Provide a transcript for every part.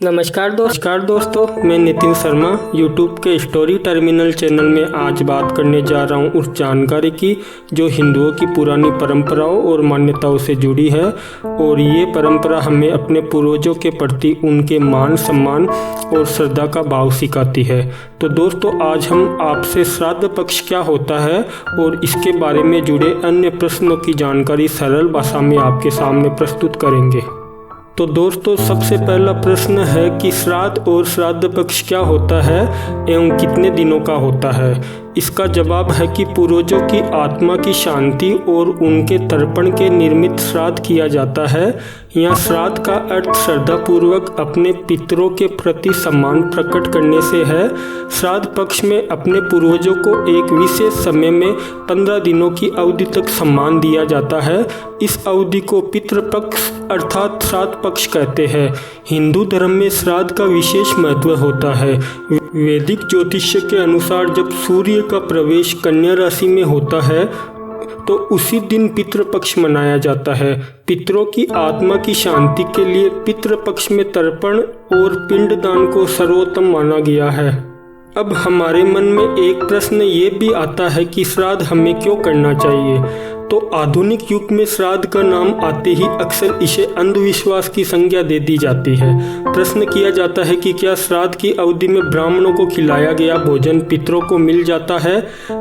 नमस्कार दोस्तों, मैं नितिन शर्मा यूट्यूब के स्टोरी टर्मिनल चैनल में आज बात करने जा रहा हूँ उस जानकारी की जो हिंदुओं की पुरानी परंपराओं और मान्यताओं से जुड़ी है। और ये परंपरा हमें अपने पूर्वजों के प्रति उनके मान सम्मान और श्रद्धा का भाव सिखाती है। तो दोस्तों, आज हम आपसे श्राद्ध पक्ष क्या होता है और इसके बारे में जुड़े अन्य प्रश्नों की जानकारी सरल भाषा में आपके सामने प्रस्तुत करेंगे। तो दोस्तों, सबसे पहला प्रश्न है कि श्राद्ध और श्राद्ध पक्ष क्या होता है एवं कितने दिनों का होता है। इसका जवाब है कि पूर्वजों की आत्मा की शांति और उनके तर्पण के निर्मित श्राद्ध किया जाता है। यहाँ श्राद्ध का अर्थ श्रद्धापूर्वक अपने पितरों के प्रति सम्मान प्रकट करने से है। श्राद्ध पक्ष में अपने पूर्वजों को एक विशेष समय में 15 दिनों की अवधि तक सम्मान दिया जाता है। इस अवधि को पितृपक्ष अर्थात श्राद्ध पक्ष कहते हैं। हिंदू धर्म में श्राद्ध का विशेष महत्व होता है। वैदिक ज्योतिष के अनुसार जब सूर्य का प्रवेश कन्या राशि में होता है तो उसी दिन पितृपक्ष मनाया जाता है। पितरों की आत्मा की शांति के लिए पितृपक्ष में तर्पण और पिंडदान को सर्वोत्तम माना गया है। अब हमारे मन में एक प्रश्न ये भी आता है कि श्राद्ध हमें क्यों करना चाहिए। तो आधुनिक युग में श्राद्ध का नाम आते ही अक्सर इसे अंधविश्वास की संज्ञा दे दी जाती है। प्रश्न किया जाता है कि क्या श्राद्ध की अवधि में ब्राह्मणों को खिलाया गया भोजन पितरों को मिल जाता है।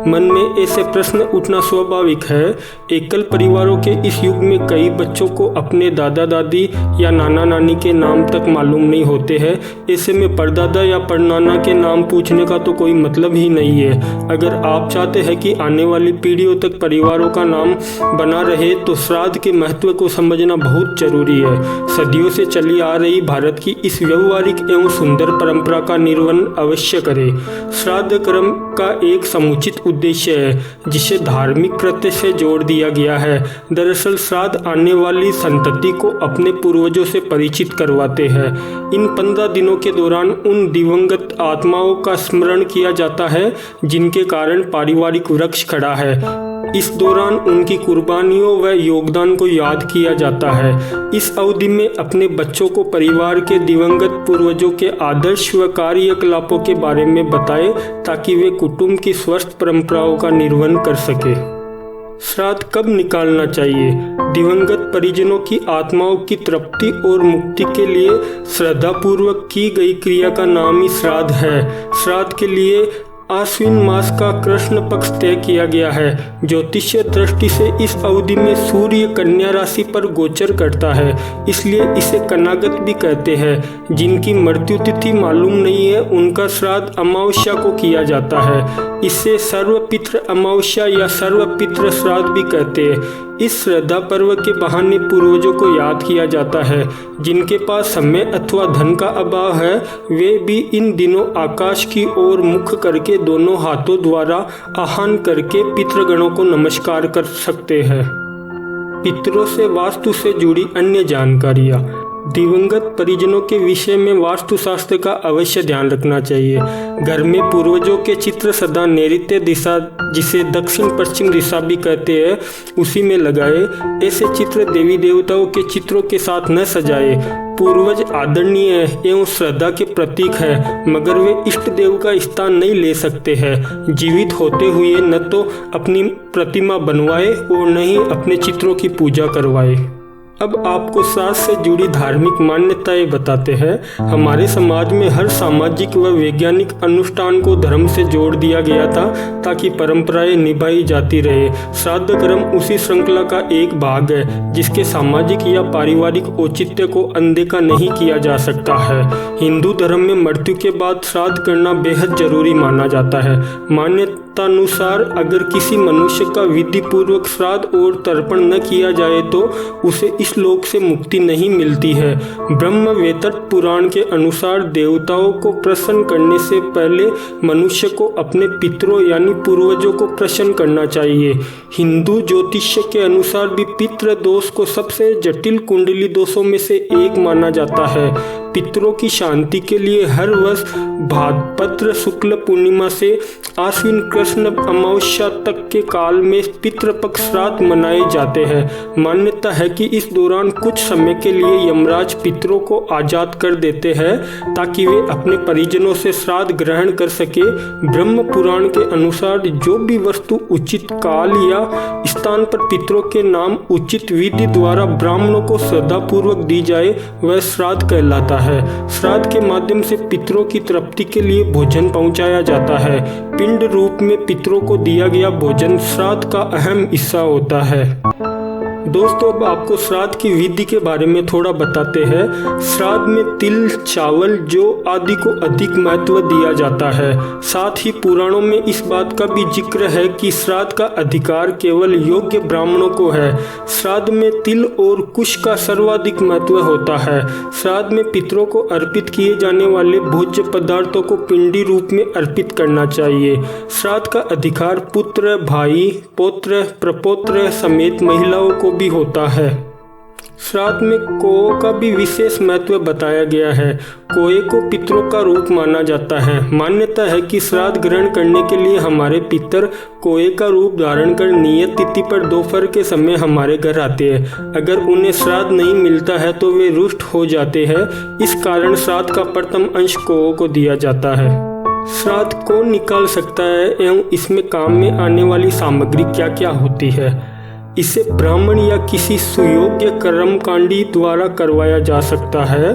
मन में ऐसे प्रश्न उठना स्वाभाविक है। एकल परिवारों के इस युग में कई बच्चों को अपने दादा दादी या नाना नानी के नाम तक मालूम नहीं होते हैं। ऐसे में परदादा या परनाना के नाम पूछने का तो कोई मतलब ही नहीं है। अगर आप चाहते हैं कि आने वाली पीढ़ियों तक परिवारों का नाम बना रहे तो श्राद्ध के महत्व को समझना बहुत जरूरी है। सदियों से चली आ रही भारत की इस व्यवहारिक एवं सुंदर परंपरा का निर्वहन अवश्य करें। श्राद्ध कर्म का एक समुचित उद्देश्य है जिसे धार्मिक कृत्य से जोड़ दिया गया है। दरअसल श्राद्ध आने वाली संतति को अपने पूर्वजों से परिचित करवाते हैं। इन 15 दिनों के दौरान उन दिवंगत आत्माओं का स्मरण किया जाता है जिनके कारण पारिवारिक वृक्ष खड़ा है। इस दौरान उनकी कुर्बानियों व योगदान को याद किया जाता है। इस अवधि में अपने बच्चों को परिवार के दिवंगत पूर्वजों के आदर्श व कार्यकलापों के बारे में बताएं ताकि वे कुटुंब की स्वस्थ परंपराओं का निर्वहन कर सके। श्राद्ध कब निकालना चाहिए। दिवंगत परिजनों की आत्माओं की तृप्ति और मुक्ति के लिए श्रद्धापूर्वक की गई क्रिया का नाम ही श्राद्ध है। श्राद्ध के लिए आश्विन मास का कृष्ण पक्ष तय किया गया है। ज्योतिषीय दृष्टि से इस अवधि में सूर्य कन्या राशि पर गोचर करता है, इसलिए इसे कन्नागत भी कहते हैं। जिनकी मृत्यु तिथि मालूम नहीं है उनका श्राद्ध अमावस्या को किया जाता है। इसे सर्वपितृ अमावस्या या सर्वपितृ श्राद्ध भी कहते हैं। इस श्रद्धा पर्व के बहाने पूर्वजों को याद किया जाता है। जिनके पास समय अथवा धन का अभाव है वे भी इन दिनों आकाश की ओर मुख करके दोनों हाथों द्वारा आह्वान करके पितृगणों को नमस्कार कर सकते हैं। पितरों से वास्तु से जुड़ी अन्य जानकारियाँ। दिवंगत परिजनों के विषय में वास्तुशास्त्र का अवश्य ध्यान रखना चाहिए। घर में पूर्वजों के चित्र सदा नैऋत्य दिशा, जिसे दक्षिण पश्चिम दिशा भी कहते हैं, उसी में लगाए। ऐसे चित्र देवी देवताओं के चित्रों के साथ न सजाए। पूर्वज आदरणीय एवं श्रद्धा के प्रतीक है मगर वे इष्ट देव का स्थान नहीं ले सकते हैं। जीवित होते हुए न तो अपनी प्रतिमा बनवाए और न ही अपने चित्रों की पूजा करवाए। अब आपको श्राद्ध से जुड़ी धार्मिक मान्यताएं बताते हैं। हमारे समाज में हर सामाजिक व वैज्ञानिक अनुष्ठान को धर्म से जोड़ दिया गया था ताकि परंपराएं निभाई जाती रहे। श्राद्ध कर्म उसी श्रृंखला का एक भाग है जिसके सामाजिक या पारिवारिक औचित्य को अनदेखा नहीं किया जा सकता है। हिंदू धर्म में मृत्यु के बाद श्राद्ध करना बेहद जरूरी माना जाता है। मान्यतानुसार अगर किसी मनुष्य का विधि पूर्वक श्राद्ध और तर्पण न किया जाए तो उसे इस लोक से मुक्ति नहीं मिलती है। ब्रह्म वेतट पुराण के अनुसार देवताओं को प्रसन्न करने से पहले मनुष्य को अपने पितरों यानी पूर्वजों को प्रसन्न करना चाहिए। हिंदू ज्योतिष के अनुसार भी पितृ दोष को सबसे जटिल कुंडली दोषों में से एक माना जाता है। पितरों की शांति के लिए हर वर्ष भाद्रपद शुक्ल पूर्णिमा से आश्विन कृष्ण अमावस्या तक के काल में पितृपक्ष श्राद्ध मनाए जाते हैं। मान्यता है कि इस दौरान कुछ समय के लिए यमराज पितरों को आजाद कर देते हैं ताकि वे अपने परिजनों से श्राद्ध ग्रहण कर सके। ब्रह्म पुराण के अनुसार जो भी वस्तु उचित काल या स्थान पर पितरों के नाम उचित विधि द्वारा ब्राह्मणों को श्रद्धापूर्वक दी जाए वह श्राद्ध कहलाता है। श्राद्ध के माध्यम से पितरों की तृप्ति के लिए भोजन पहुंचाया जाता है। पिंड रूप में पितरों को दिया गया भोजन श्राद्ध का अहम हिस्सा होता है। दोस्तों, अब आपको श्राद्ध की विधि के बारे में थोड़ा बताते हैं। श्राद्ध में तिल, चावल, जौ आदि को अधिक महत्व दिया जाता है। साथ ही पुराणों में इस बात का भी जिक्र है कि श्राद्ध का अधिकार केवल योग्य ब्राह्मणों को है। श्राद्ध में तिल और कुश का सर्वाधिक महत्व होता है। श्राद्ध में पितरों को अर्पित किए जाने वाले भोज्य पदार्थों को पिंडी रूप में अर्पित करना चाहिए। श्राद्ध का अधिकार पुत्र, भाई, पौत्र, प्रपौत्र समेत महिलाओं को भी होता है। श्राद्ध में कौ का भी विशेष महत्व बताया गया है। कोए को पितरों का रूप माना जाता है। मान्यता है कि श्राद्ध ग्रहण करने के लिए हमारे पितर कोए का रूप धारण कर नियत तिथि पर दोपहर के समय हमारे घर आते हैं। अगर उन्हें श्राद्ध नहीं मिलता है तो वे रुष्ट हो जाते हैं। इस कारण श्राद्ध का प्रथम अंश कौ को दिया जाता है। श्राद्ध कौन निकाल सकता है एवं इसमें काम में आने वाली सामग्री क्या क्या होती है? इसे ब्राह्मण या किसी सुयोग्य कर्मकांडी द्वारा करवाया जा सकता है।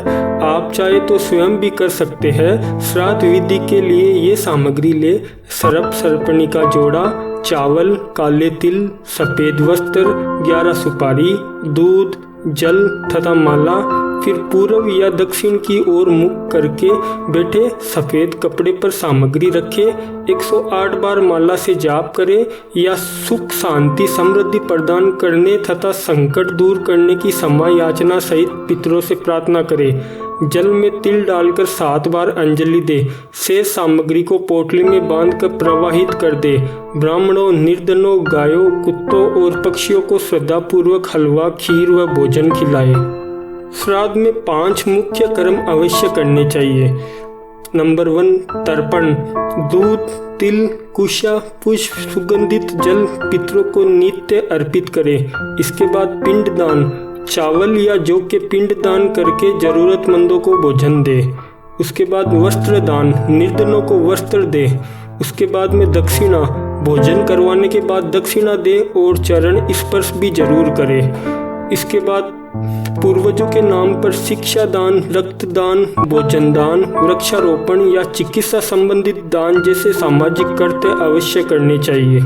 आप चाहे तो स्वयं भी कर सकते हैं। श्राद्ध विधि के लिए ये सामग्री ले: सर्प सर्पणी का जोड़ा, चावल, काले तिल, सफ़ेद वस्त्र, 11 सुपारी, दूध, जल तथा माला। फिर पूर्व या दक्षिण की ओर मुख करके बैठे सफ़ेद कपड़े पर सामग्री रखे। 108 बार माला से जाप करे या सुख, शांति, समृद्धि प्रदान करने तथा संकट दूर करने की क्षमा याचना सहित पितरों से प्रार्थना करे। जल में तिल डालकर 7 बार अंजलि दे। शेष सामग्री को पोटली में बांधकर प्रवाहित कर दे। ब्राह्मणों, निर्धनों, गायों, कुत्तों और पक्षियों को श्रद्धापूर्वक हलवा, खीर व भोजन खिलाए। श्राद्ध में 5 मुख्य कर्म अवश्य करने चाहिए। नंबर 1, तर्पण। दूध, तिल, कुशा, पुष्प, सुगंधित जल पितरों को नित्य अर्पित करें। इसके बाद पिंड दान। चावल या जौ के पिंड दान करके जरूरतमंदों को भोजन दे। उसके बाद वस्त्र दान, निर्धनों को वस्त्र दे। उसके बाद में दक्षिणा, भोजन करवाने के बाद दक्षिणा दे और चरण स्पर्श भी जरूर करे। इसके बाद पूर्वजों के नाम पर शिक्षा दान, रक्तदान, भोजन दान, वृक्षारोपण या चिकित्सा संबंधित दान जैसे सामाजिक कर्तव्य अवश्य करने चाहिए।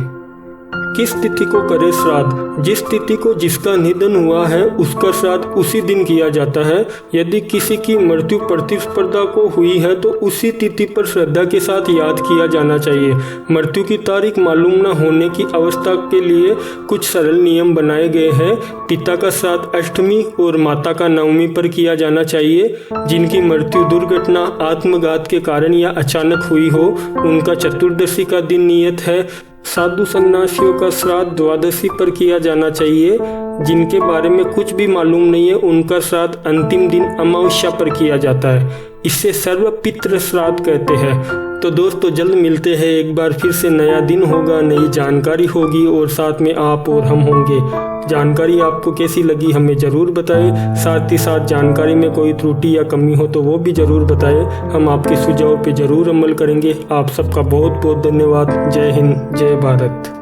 किस तिथि को करे श्राद्ध? जिस तिथि को जिसका निधन हुआ है उसका श्राद्ध उसी दिन किया जाता है। यदि किसी की मृत्यु प्रतिस्पर्धा को हुई है तो उसी तिथि पर श्रद्धा के साथ याद किया जाना चाहिए। मृत्यु की तारीख मालूम न होने की अवस्था के लिए कुछ सरल नियम बनाए गए हैं। पिता का श्राद्ध अष्टमी और माता का नवमी पर किया जाना चाहिए। जिनकी मृत्यु दुर्घटना, आत्मघात के कारण या अचानक हुई हो उनका चतुर्दशी का दिन नियत है। साधु सन्यासियों का श्राद्ध द्वादशी पर किया जाना चाहिए। जिनके बारे में कुछ भी मालूम नहीं है उनका श्राद्ध अंतिम दिन अमावस्या पर किया जाता है। इसे सर्वपितृ श्राद्ध कहते हैं। तो दोस्तों, जल्द मिलते हैं। एक बार फिर से नया दिन होगा, नई जानकारी होगी और साथ में आप और हम होंगे। जानकारी आपको कैसी लगी हमें ज़रूर बताएं। साथ ही साथ जानकारी में कोई त्रुटि या कमी हो तो वो भी ज़रूर बताएं। हम आपके सुझाव पे ज़रूर अमल करेंगे। आप सबका बहुत बहुत धन्यवाद। जय हिंद, जय भारत।